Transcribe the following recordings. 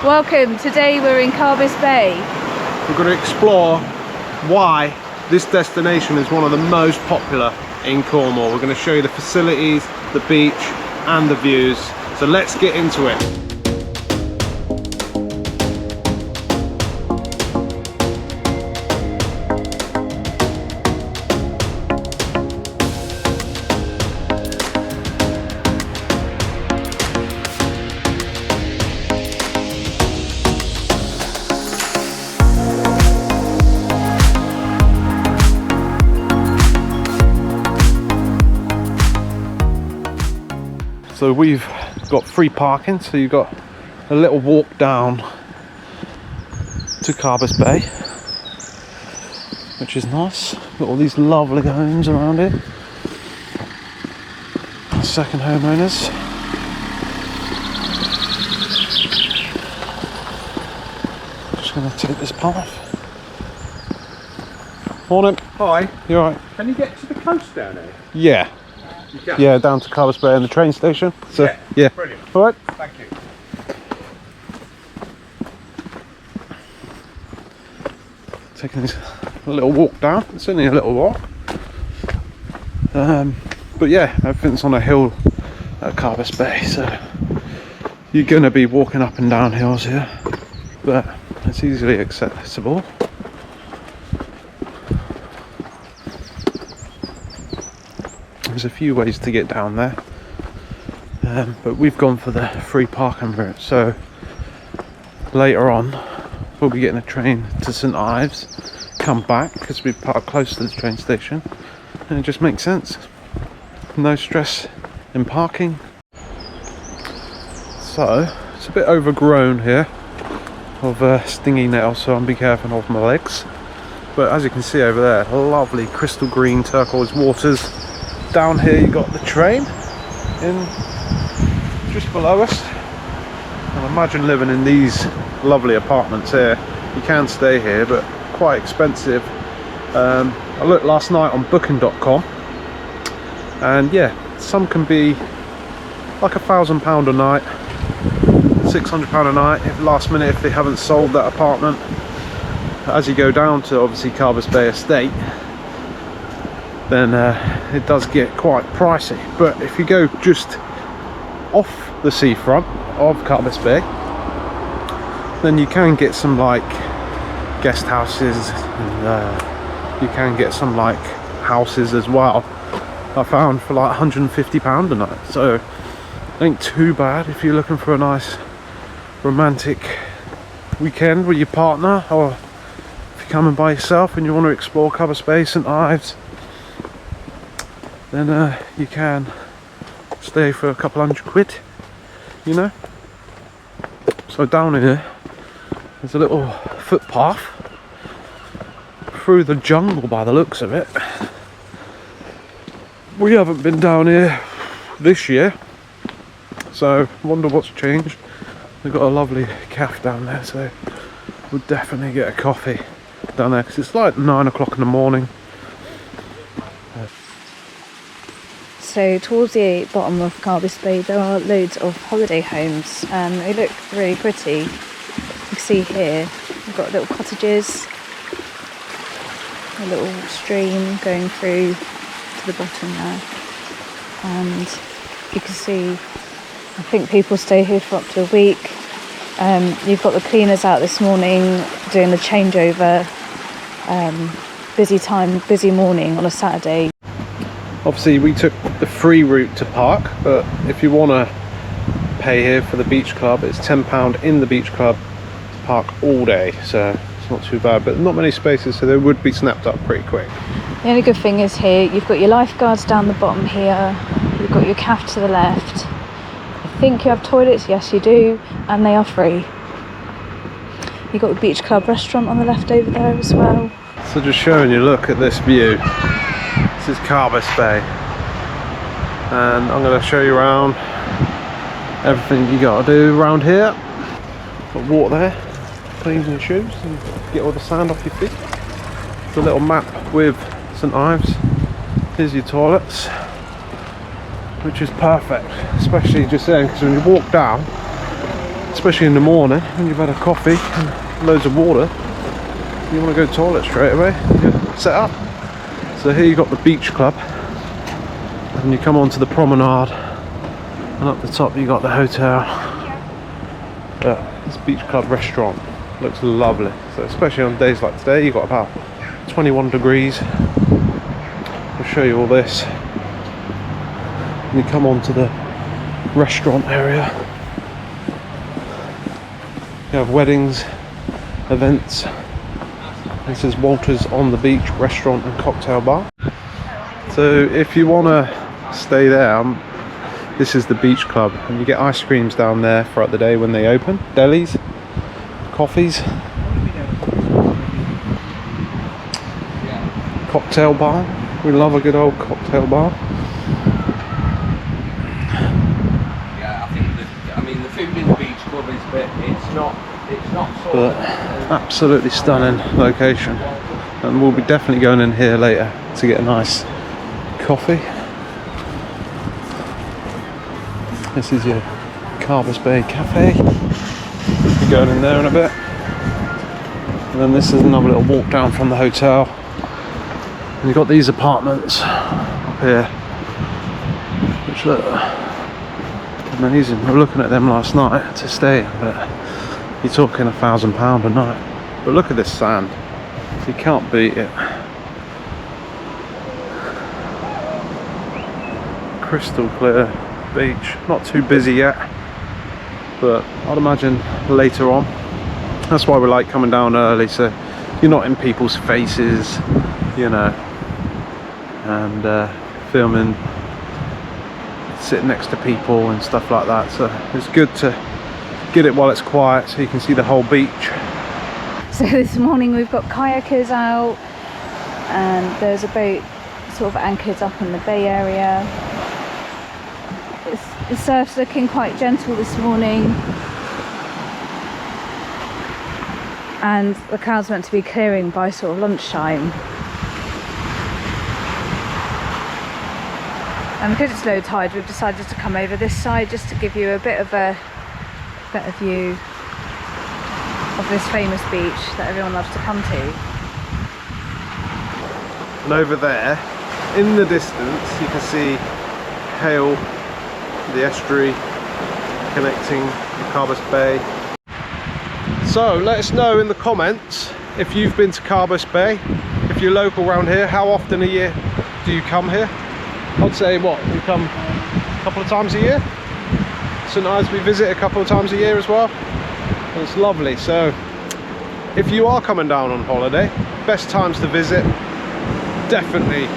Welcome. Today we're in Carbis Bay. We're going to explore why this destination is one of the most popular in Cornwall. We're going to show you the facilities, the beach and the views. So let's get into it. So we've got free parking, so you've got a little walk down to Carbis Bay, which is nice. Got all these lovely homes around here. Second homeowners. Just going to take this path. Morning. Hi. You alright? Can you get to the coast down here? Yeah. You can? Yeah, down to Carbis Bay and the train station. So, yeah. Brilliant. Alright. Thank you. Taking this little walk down. It's only a little walk. But yeah, everything's on a hill at Carbis Bay, so you're going to be walking up and down hills here, but it's easily accessible. There's a few ways to get down there, but we've gone for the free parking route, so later on we'll be getting a train to St Ives, come back because we park close to the train station, and it just makes sense. No stress in parking. So it's a bit overgrown here of stingy nails, so I'll be careful of my legs, but as you can see over there, lovely crystal green turquoise waters. Down here you got the train in just below us, and imagine living in these lovely apartments here. You can stay here, but quite expensive. I looked last night on booking.com, and yeah, some can be like £1,000 a night, £600 a night if last minute, if they haven't sold that apartment. As you go down to obviously Carbis Bay estate, then it does get quite pricey. But if you go just off the seafront of Carbis Bay, then you can get some like guest houses, and you can get some like houses as well. I found for like £150 a night, so it ain't too bad if you're looking for a nice romantic weekend with your partner, or if you're coming by yourself and you want to explore Carbis Bay, St Ives, then you can stay for a couple £100, you know. So down here there's a little footpath through the jungle by the looks of it. We haven't been down here this year, so wonder what's changed. They've got a lovely cafe down there, so we'll definitely get a coffee down there because it's like 9 o'clock in the morning. So towards the bottom of Carbis Bay there are loads of holiday homes, and they look really pretty. You can see here we've got little cottages, a little stream going through to the bottom there, and you can see I think people stay here for up to a week. You've got the cleaners out this morning doing the changeover. Busy morning on a Saturday. Obviously we took the free route to park, but if you want to pay here for the beach club, it's £10 in the beach club to park all day, so it's not too bad, but not many spaces, so they would be snapped up pretty quick. The only good thing is here you've got your lifeguards down the bottom here, you've got your cafe to the left. I think you have toilets, yes you do, and they are free. You've got the beach club restaurant on the left over there as well. So just showing you, look at this view. This is Carbis Bay, and I'm going to show you around everything you got to do around here. Got water there, clean your shoes and get all the sand off your feet. It's a little map with St Ives. Here's your toilets, which is perfect, especially just saying, because when you walk down especially in the morning when you've had a coffee and loads of water, you want to go to the toilet straight away, you set up. So here you've got the beach club, and you come onto the promenade, and up the top you got the hotel. This beach club restaurant looks lovely, so especially on days like today, you've got about 21 degrees. I'll show you all this. And you come onto the restaurant area. You have weddings, events. This is Walter's on the Beach Restaurant and Cocktail Bar. So if you want to stay there, this is the beach club, and you get ice creams down there throughout the day when they open. Delis, coffees, cocktail bar. We love a good old cocktail bar. Yeah, I mean the food in the beach club is, but it's not sort But absolutely stunning location, and we'll be definitely going in here later to get a nice coffee. This is your Carbis Bay cafe. We'll be going in there in a bit. And then this is another little walk down from the hotel. And you've got these apartments up here, which look amazing. We were looking at them last night to stay in, but you're talking £1,000 a night. But look at this sand. You can't beat it. Crystal clear beach. Not too busy yet, but I'd imagine later on. That's why we like coming down early, so you're not in people's faces, you know, and filming, sitting next to people and stuff like that. So it's good to get it while it's quiet so you can see the whole beach. So this morning we've got kayakers out, and there's a boat sort of anchored up in the bay area. The surf's looking quite gentle this morning, and the clouds meant to be clearing by sort of lunchtime. And because it's low tide, we've decided to come over this side just to give you a bit of a better view of this famous beach that everyone loves to come to. And over there, in the distance, you can see Hale, the estuary connecting the Carbis Bay. So let us know in the comments if you've been to Carbis Bay, if you're local around here, how often a year do you come here? I'd say what, we come a couple of times a year. St Ives we visit a couple of times a year as well. And it's lovely. So if you are coming down on holiday, best times to visit, definitely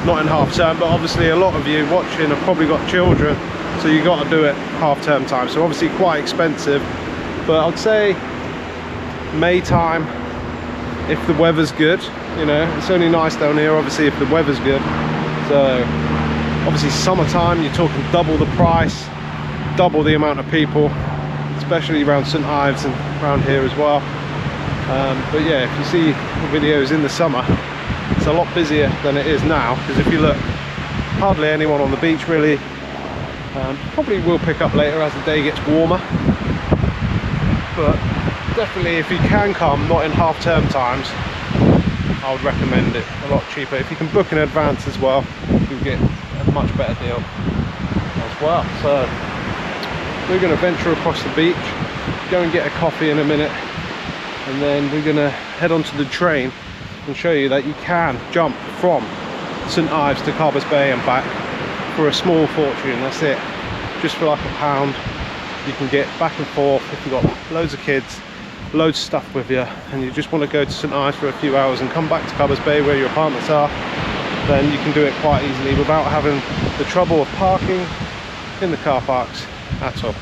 not in half term, but obviously a lot of you watching have probably got children, so you got to do it half term time, so obviously quite expensive. But I'd say May time, if the weather's good. You know, it's only nice down here obviously if the weather's good. So obviously summertime, you're talking double the price, double the amount of people, especially around St Ives and around here as well. But yeah, if you see the videos in the summer, it's a lot busier than it is now, because if you look, hardly anyone on the beach really. Probably will pick up later as the day gets warmer, but definitely if you can come, not in half term times, I would recommend it. A lot cheaper. If you can book in advance as well, you'll get a much better deal as well. So we're going to venture across the beach, go and get a coffee in a minute, and then we're going to head onto the train and show you that you can jump from St Ives to Carbis Bay and back for a small fortune. That's it, just for like £1 you can get back and forth. If you've got loads of kids, loads of stuff with you, and you just want to go to St Ives for a few hours and come back to Carbis Bay where your apartments are, then you can do it quite easily without having the trouble of parking in the car parks at all.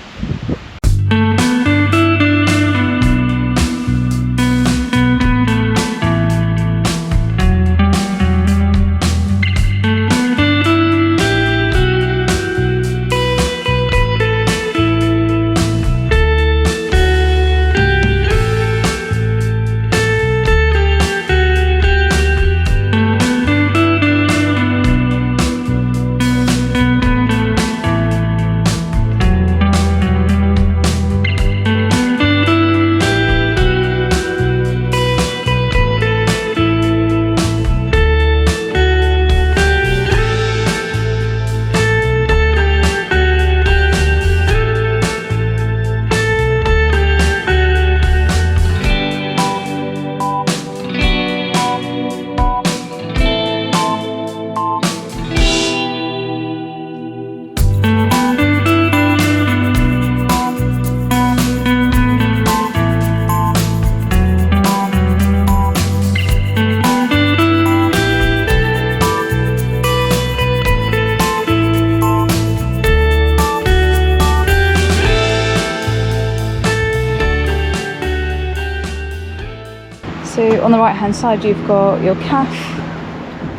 So on the right hand side you've got your cafe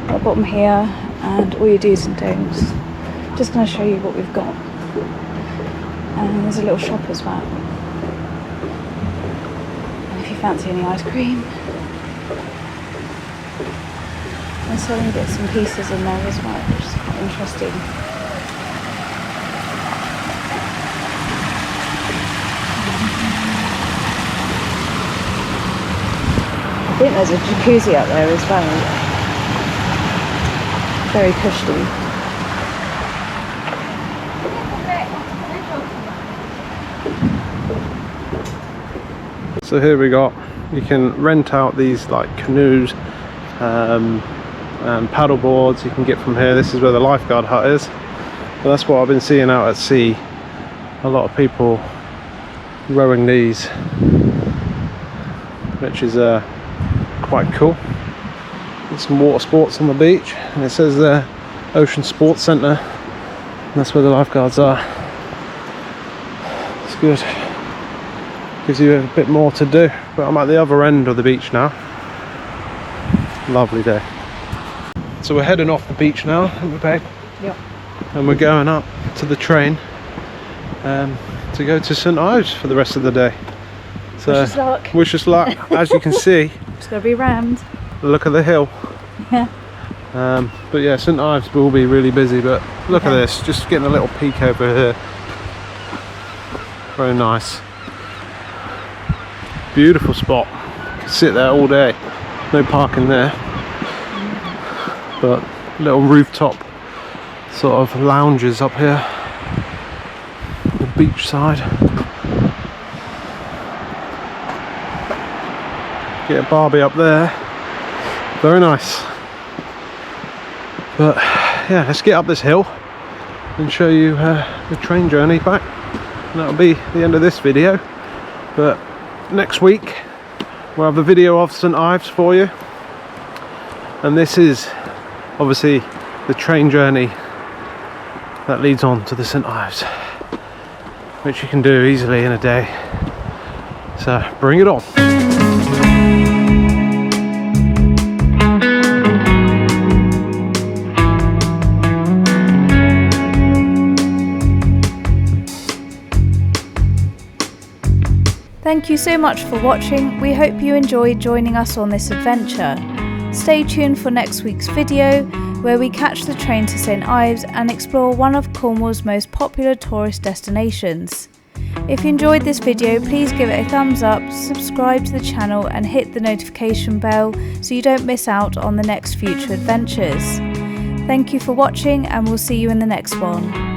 at the bottom here and all your do's and don'ts. Just going to show you what we've got. And there's a little shop as well. And if you fancy any ice cream, they're selling bits and pieces in there as well, which is quite interesting. I think there's a jacuzzi up there as well. Very cushy. So here we got, you can rent out these like canoes and paddle boards you can get from here. This is where the lifeguard hut is. But that's what I've been seeing out at sea. A lot of people rowing these, which is quite cool. There's some water sports on the beach, and it says there Ocean Sports Centre. That's where the lifeguards are. It's good. Gives you a bit more to do. But I'm at the other end of the beach now. Lovely day. So we're heading off the beach now, aren't we, babe? Yep. And we're going up to the train to go to St Ives for the rest of the day. So Wish us luck. Wish us luck. As you can see, It's going to be rammed. look at the hill. Yeah. But yeah, St Ives will be really busy, but look at this, just getting a little peek over here. Very nice. Beautiful spot. You can sit there all day. No parking there. But little rooftop sort of lounges up here. The beach side. Get a barbie up there. Very nice. But yeah, let's get up this hill and show you the train journey back. And that'll be the end of this video. But next week we'll have a video of St Ives for you. And this is obviously the train journey that leads on to the St Ives, which you can do easily in a day. So bring it on. Thank you so much for watching. We hope you enjoyed joining us on this adventure. Stay tuned for next week's video, where we catch the train to St Ives and explore one of Cornwall's most popular tourist destinations. If you enjoyed this video, please give it a thumbs up, subscribe to the channel and hit the notification bell so you don't miss out on the next future adventures. Thank you for watching and we'll see you in the next one.